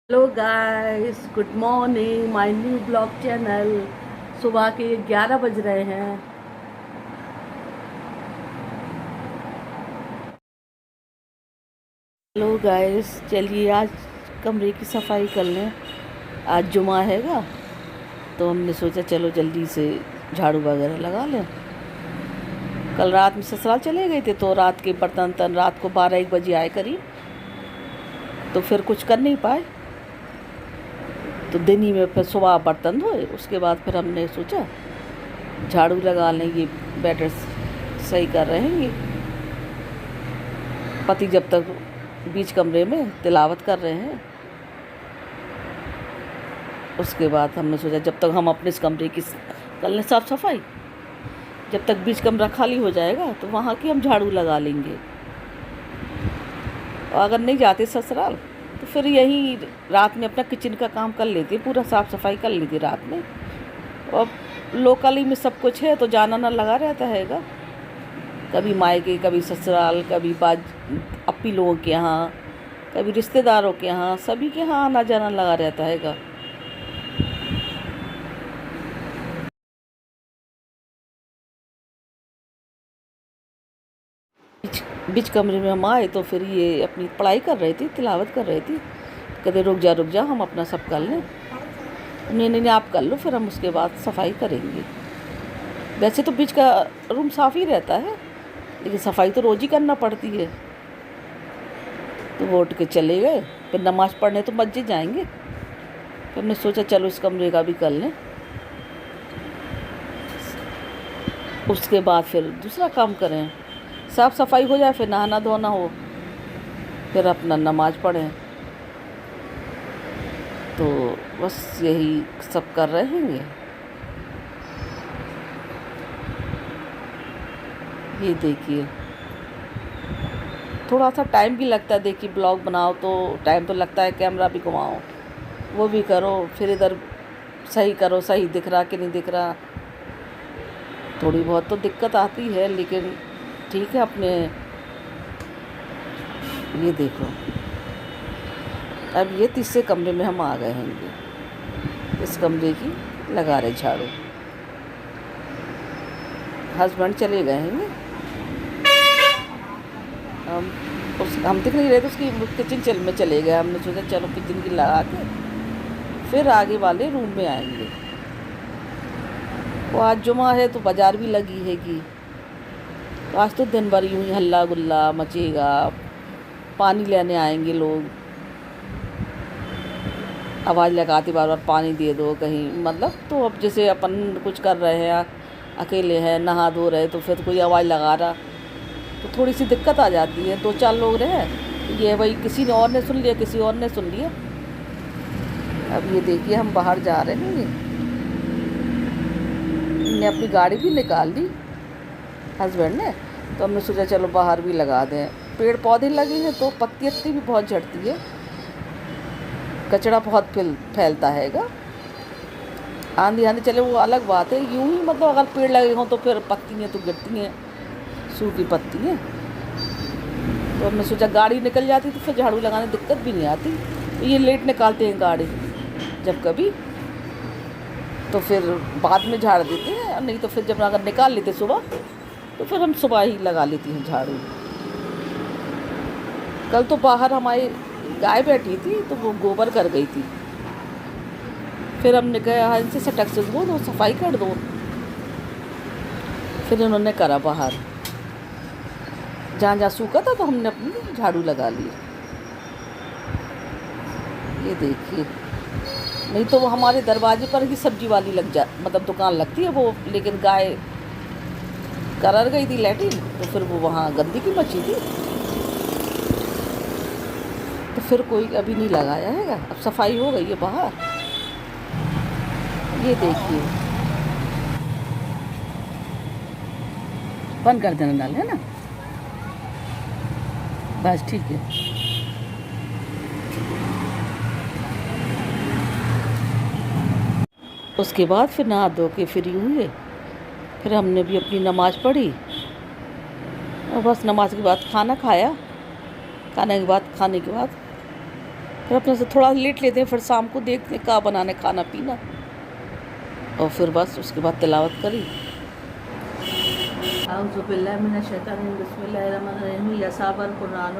Hello guys, good morning my new blog channel. सुबह के 11 बज रहे हैं। हेलो गाइस, चलिए आज कमरे की सफाई कर लें। आज जुमा हैगा तो हमने सोचा चलो जल्दी से झाड़ू वगैरह लगा लें। कल रात में ससुराल चले गए थे तो रात के बर्तन तन रात को 12-1 बजे आए करीब, तो फिर कुछ कर नहीं पाए। तो दिन ही में फिर सुबह बर्तन धोए, उसके बाद फिर हमने सोचा झाड़ू लगा लें। ये बेटर सही कर रहे हैं। ये पति जब तक बीच कमरे में तिलावत कर रहे हैं, उसके बाद हमने सोचा जब तक हम अपने इस कमरे की कर लें साफ़ सफाई, जब तक बीच कमरा खाली हो जाएगा तो वहाँ की हम झाड़ू लगा लेंगे। और अगर नहीं जाते ससुराल तो फिर यही रात में अपना किचन का काम कर लेते, पूरा साफ़ सफाई कर लेती रात में। और लोकली में सब कुछ है तो जाना ना लगा रहता हैगा, कभी मायके, कभी ससुराल, कभी अपी लोगों के यहाँ, कभी रिश्तेदारों के यहाँ, सभी के यहाँ आना जाना लगा रहता हैगा। बीच बीच कमरे में हम आए तो फिर ये अपनी पढ़ाई कर रही थी, तिलावत कर रही थी। कहते रुक जा, हम अपना सब कर लें। नहीं नहीं नहीं, आप कर लो, फिर हम उसके बाद सफाई करेंगे। वैसे तो बीच का रूम साफ़ ही रहता है, लेकिन सफाई तो रोज़ ही करना पड़ती है। तो वो उठ के चले गए, फिर नमाज़ पढ़ने तो मस्जिद जाएंगे। फिर हमने सोचा चलो इस कमरे का भी कर लें, उसके बाद फिर दूसरा काम करें। साफ़ सफाई हो जाए, फिर नहाना धोना हो, फिर अपना नमाज़ पढ़ें। तो बस यही सब कर रहे हैं। ये देखिए, थोड़ा सा टाइम भी लगता है। देखिए ब्लॉग बनाओ तो टाइम तो लगता है, कैमरा भी घुमाओ, वो भी करो, फिर इधर सही करो, सही दिख रहा कि नहीं दिख रहा। थोड़ी बहुत तो दिक्कत आती है, लेकिन ठीक है। अपने ये देखो, अब ये तीसरे कमरे में हम आ गए हैं। इस कमरे की लगा रहे झाड़ू। हस्बैंड चले गए हैं, हम दिख नहीं रहे तो उसकी किचन में चले गए। हमने सोचा चलो किचन की लगा के फिर आगे वाले रूम में आएंगे। वो आज जुमा है तो बाज़ार भी लगी हैगी, तो आज तो दिन भर यूँ ही हल्ला गुल्ला मचेगा। पानी लेने आएंगे लोग, आवाज़ लगाते बार बार पानी दे दो कहीं, मतलब तो अब जैसे अपन कुछ कर रहे हैं, अकेले हैं, नहा धो रहे, तो फिर कोई आवाज़ लगा रहा तो थोड़ी सी दिक्कत आ जाती है। 2-4 लोग रहे, ये भाई किसी ने और ने सुन लिया, किसी और ने सुन लिया। अब ये देखिए हम बाहर जा रहे हैं। इनने अपनी गाड़ी भी निकाल ली हस्बैंड ने, तो हमने सोचा चलो बाहर भी लगा दें। पेड़ पौधे लगे हैं तो पत्ती भी बहुत झड़ती है, कचरा बहुत फैलता हैगा। आंधी आंधी चले वो अलग बात है, यूं ही मतलब अगर पेड़ लगे हों तो फिर पत्तियाँ तो गिरती हैं, सूखी पत्तियाँ। तो हमने सोचा गाड़ी निकल जाती तो फिर झाड़ू लगाने दिक्कत भी नहीं आती। तो ये लेट निकालते हैं गाड़ी जब कभी, तो फिर बाद में झाड़ देते हैं, नहीं तो फिर जब अगर निकाल लेते सुबह तो फिर हम सुबह ही लगा लेती हैं झाड़ू। कल तो बाहर हमारी गाय बैठी थी तो वो गोबर कर गई थी, फिर हमने कहा इनसे सटक से दो सफाई कर दो। फिर इन्होंने करा बाहर, जहाँ जहाँ सूखा था तो हमने अपनी झाड़ू लगा ली। ये देखिए, नहीं तो वो हमारे दरवाजे पर ही सब्जी वाली मतलब दुकान लगती है वो, लेकिन गाय करर गई थी लैट्रिन, तो फिर वो वहाँ गंदगी मची थी, तो फिर कोई अभी नहीं लगाया है। अब सफाई हो गई है बाहर। ये देखिए, बंद कर देना डाल, है ना, बस ठीक है। उसके बाद फिर नहा धो के फ्री हुए, फिर हमने भी अपनी नमाज़ पढ़ी और बस नमाज के बाद खाना खाया। खाने के बाद फिर अपने से थोड़ा लेट लेते हैं, फिर शाम को देखते हैं क्या बनाने खाना पीना, और फिर बस उसके बाद तिलावत करी। या साबर कुरान